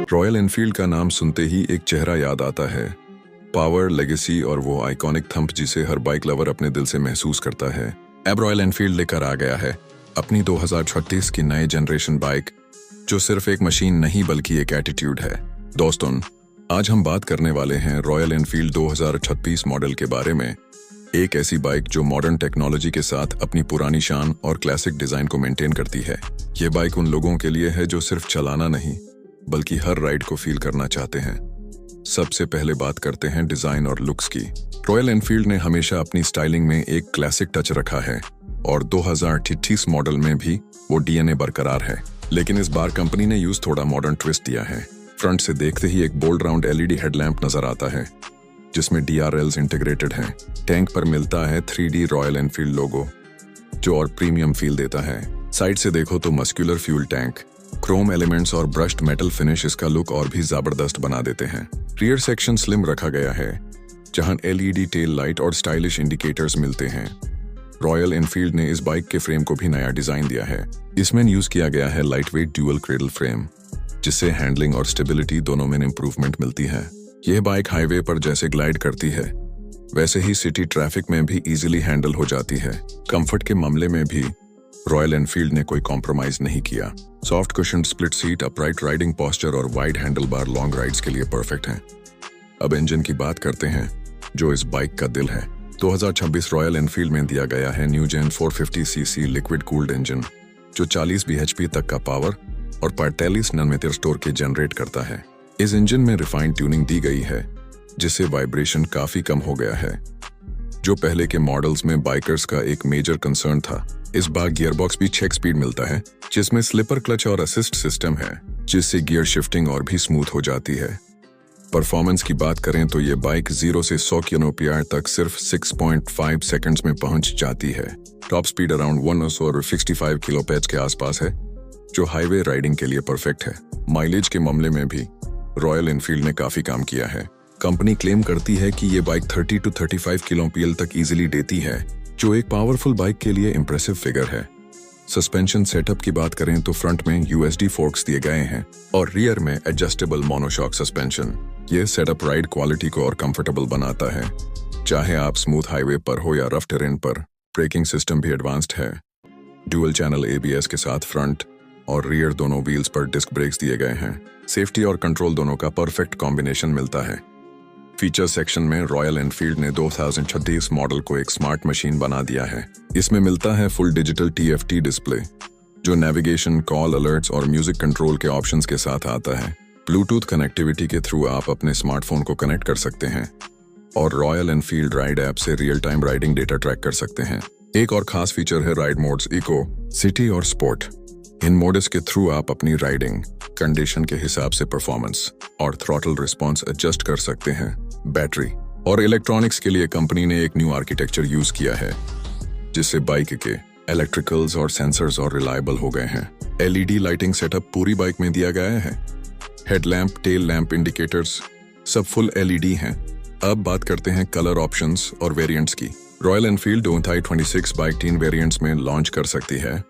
Royal Enfield का नाम सुनते ही एक चेहरा याद आता है, पावर, लेगेसी और वो आइकॉनिक थंप जिसे हर बाइक लवर अपने दिल से महसूस करता है। अब रॉयल एनफील्ड लेकर आ गया है अपनी 2036 की नए जनरेशन बाइक, जो सिर्फ एक मशीन नहीं बल्कि एक एटीट्यूड है। दोस्तों, आज हम बात करने वाले हैं रॉयल एनफील्ड 2036 मॉडल के बारे में। एक ऐसी बाइक जो मॉडर्न टेक्नोलॉजी के साथ अपनी पुरानी शान और क्लासिक डिजाइन को मेंटेन करती है। ये बाइक उन लोगों के लिए है जो सिर्फ चलाना नहीं बल्कि हर राइड को फील करना चाहते हैं। सबसे पहले बात करते हैं डिजाइन और लुक्स की। रॉयल एनफील्ड ने हमेशा अपनी स्टाइलिंग में एक क्लासिक टच रखा है और 2036 मॉडल में भी वो डीएनए बरकरार है। लेकिन इस बार कंपनी ने यूज थोड़ा मॉडर्न ट्विस्ट दिया है। फ्रंट से देखते ही एक बोल्ड राउंड एलईडी हेडलैम्प नजर आता है जिसमें DRLs इंटीग्रेटेड हैं। टैंक पर मिलता है 3D रॉयल एनफील्ड लोगो जो और प्रीमियम फील देता है। साइड से देखो तो muscular fuel tank, Chrome elements और ब्रश्ड मेटल फिनिश इसका लुक और भी जबरदस्त बना देते हैं। रियर सेक्शन स्लिम रखा गया है जहां LED टेल लाइट और स्टाइलिश इंडिकेटर्स मिलते हैं। रॉयल एनफील्ड ने इस बाइक के फ्रेम को भी नया डिजाइन दिया है। इसमें यूज किया गया है लाइटवेट ड्यूअल क्रेडल फ्रेम जिससे हैंडलिंग और स्टेबिलिटी दोनों में इंप्रूवमेंट मिलती है। यह बाइक हाईवे पर जैसे ग्लाइड करती है वैसे ही सिटी ट्रैफिक में भी इजीली हैंडल हो जाती है। कंफर्ट के मामले में भी रॉयल एनफील्ड ने कोई कॉम्प्रोमाइज नहीं किया। Soft cushion, split seat, upright riding posture और wide handle bar long rides के लिए परफेक्ट हैं। अब इंजन की बात करते हैं जो इस बाइक का दिल है। 2026 रॉयल एनफील्ड में दिया गया है new gen 450cc liquid cooled engine जो 40 bhp तक का पावर और 45 नैनोमीटर स्टोरेज जनरेट करता है। इस इंजन में रिफाइंड ट्यूनिंग दी गई है जिससे वाइब्रेशन काफी कम हो गया है, जो पहले के मॉडल्स में बाइकर्स का एक मेजर कंसर्न था। इस बार गियरबॉक्स भी 6 स्पीड मिलता है जिसमें स्लिपर क्लच और असिस्ट सिस्टम है जिससे गियर शिफ्टिंग और भी स्मूथ हो जाती है। परफॉर्मेंस की बात करें तो ये बाइक 0 से 100 kmph तक सिर्फ 6.5 सेकंड्स में पहुंच जाती है। टॉप स्पीड अराउंड 165 kph के आसपास है जो हाईवे राइडिंग के लिए परफेक्ट है। माइलेज के मामले में भी रॉयल एनफील्ड ने काफी काम किया है। कंपनी क्लेम करती है कि ये बाइक 30 to 35 kmpl तक इजीली देती है, जो एक पावरफुल बाइक के लिए इंप्रेसिव फिगर है। सस्पेंशन सेटअप की बात करें तो फ्रंट में USD फोर्क्स दिए गए हैं और रियर में एडजस्टेबल मोनोशॉक सस्पेंशन। ये सेटअप राइड क्वालिटी को और कंफर्टेबल बनाता है, चाहे आप स्मूथ हाईवे पर हो या रफ टेरेन पर। ब्रेकिंग सिस्टम भी एडवांस्ड है। ड्यूअल चैनल ABS के साथ फ्रंट और रियर दोनों व्हील्स पर डिस्क ब्रेक्स दिए गए हैं। सेफ्टी और कंट्रोल दोनों का परफेक्ट कॉम्बिनेशन मिलता है। फीचर सेक्शन में रॉयल एनफील्ड ने 2036 मॉडल को एक स्मार्ट मशीन बना दिया है। इसमें मिलता है फुल डिजिटल TFT डिस्प्ले जो नेविगेशन, कॉल अलर्ट्स और म्यूजिक कंट्रोल के ऑप्शंस के साथ आता है। ब्लूटूथ कनेक्टिविटी के थ्रू आप अपने स्मार्टफोन को कनेक्ट कर सकते हैं और रॉयल एनफील्ड राइड ऐप से real time riding data track कर सकते हैं। एक और खास फीचर है राइड मोड्स, इको, सिटी और स्पोर्ट। इन मोड्स के थ्रू आप अपनी राइडिंग कंडीशन के हिसाब से परफॉर्मेंस और थ्रॉटल रिस्पॉन्स एडजस्ट कर सकते हैं। बैटरी और इलेक्ट्रॉनिक्स के लिए कंपनी ने एक न्यू आर्किटेक्चर यूज किया है जिससे बाइक के इलेक्ट्रिकल्स और सेंसर्स और रिलायबल हो गए हैं। LED लाइटिंग सेटअप पूरी बाइक में दिया गया है। हेडलैम्प, टेल लैम्प, इंडिकेटर्स सब फुल LED हैं। अब बात करते हैं कलर ऑप्शंस और वेरिएंट्स की। रॉयल एनफील्ड 2026 बाइक 3 वेरिएंट्स में लॉन्च कर सकती है,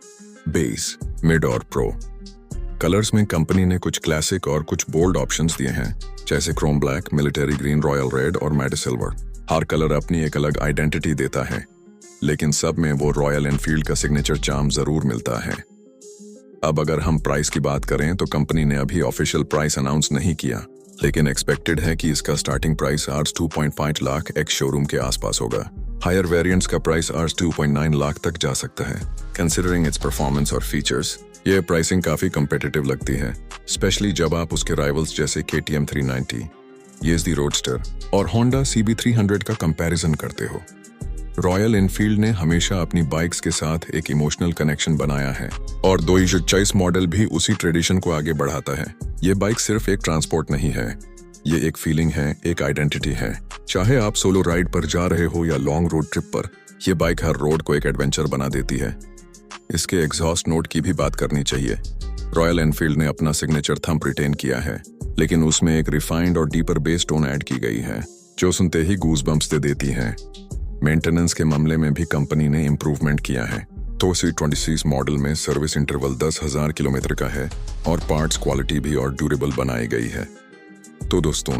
बेस, मिड और प्रो। कलर्स में कंपनी ने कुछ क्लासिक और कुछ बोल्ड ऑप्शंस दिए हैं जैसे Chrome black, military green, royal red और मैट सिल्वर। हर कलर अपनी एक अलग आइडेंटिटी देता है, लेकिन सब में वो रॉयल एनफील्ड का सिग्नेचर चार्म जरूर मिलता है। अब अगर हम प्राइस की बात करें तो कंपनी ने अभी ऑफिशियल प्राइस अनाउंस नहीं किया, लेकिन एक्सपेक्टेड है कि इसका स्टार्टिंग प्राइस आज 2.5 लाख एक्स शोरूम के आसपास होगा। हायर वेरिएंट्स का प्राइस आज 2.9 लाख तक जा सकता है। कंसिडरिंग इट्स परफॉर्मेंस और फीचर्स, ये प्राइसिंग काफी कम्पिटिटिव लगती है, स्पेशली जब आप उसके राइवल्स जैसे KTM 390, Yeezy रोडस्टर और Honda CB300 का कंपैरिजन करते हो। रॉयल एनफील्ड ने हमेशा अपनी बाइक्स के साथ एक इमोशनल कनेक्शन बनाया है और 2026 मॉडल भी उसी ट्रेडिशन को आगे बढ़ाता है। ये बाइक सिर्फ एक ट्रांसपोर्ट नहीं है, ये एक फीलिंग है, एक आइडेंटिटी है। चाहे आप सोलो राइड पर जा रहे हो या लॉन्ग रोड ट्रिप पर, यह बाइक हर रोड को एक एडवेंचर बना देती है। इसके एग्जॉस्ट नोट की भी बात करनी चाहिए। रॉयल एनफील्ड ने अपना सिग्नेचर थंप रिटेन किया है, लेकिन उसमें एक रिफाइंड और डीपर बेस टोन ऐड की गई है जो सुनते ही गूज बम्प्स दे देती है। मेंटेनेंस के मामले में भी कंपनी ने इंप्रूवमेंट किया है। तो C26 मॉडल में सर्विस इंटरवल 10,000 किलोमीटर का है और पार्ट्स क्वालिटी भी और ड्यूरेबल बनाई गई है। तो दोस्तों,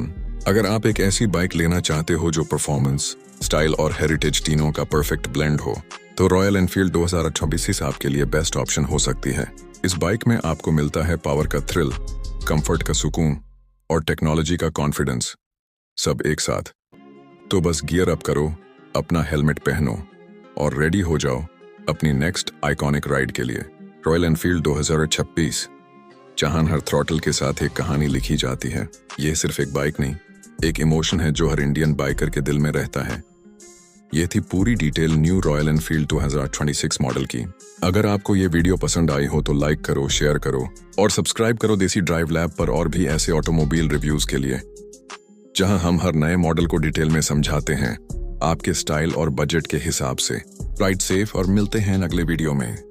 अगर आप एक ऐसी बाइक लेना चाहते हो जो परफॉर्मेंस, स्टाइल और हेरिटेज तीनों का परफेक्ट ब्लेंड हो, तो रॉयल एनफील्ड 2026 आपके लिए बेस्ट ऑप्शन हो सकती है। इस बाइक में आपको मिलता है पावर का थ्रिल, कंफर्ट का सुकून और टेक्नोलॉजी का कॉन्फिडेंस, सब एक साथ। तो बस गियर अप करो, अपना हेलमेट पहनो और रेडी हो जाओ अपनी नेक्स्ट आइकॉनिक राइड के लिए। रॉयल एनफील्ड 2026, जहां हर थ्रॉटल के साथ एक कहानी लिखी जाती है। यह सिर्फ एक बाइक नहीं, एक इमोशन है जो हर इंडियन बाइकर के दिल में रहता है। ये थी पूरी detail new royal Enfield 2026 model की। अगर आपको ये वीडियो पसंद आई हो तो लाइक करो, शेयर करो और सब्सक्राइब करो देसी ड्राइव लैब पर और भी ऐसे ऑटोमोबाइल रिव्यूज के लिए, जहां हम हर नए मॉडल को डिटेल में समझाते हैं आपके स्टाइल और बजट के हिसाब से। राइड सेफ और मिलते हैं अगले वीडियो में।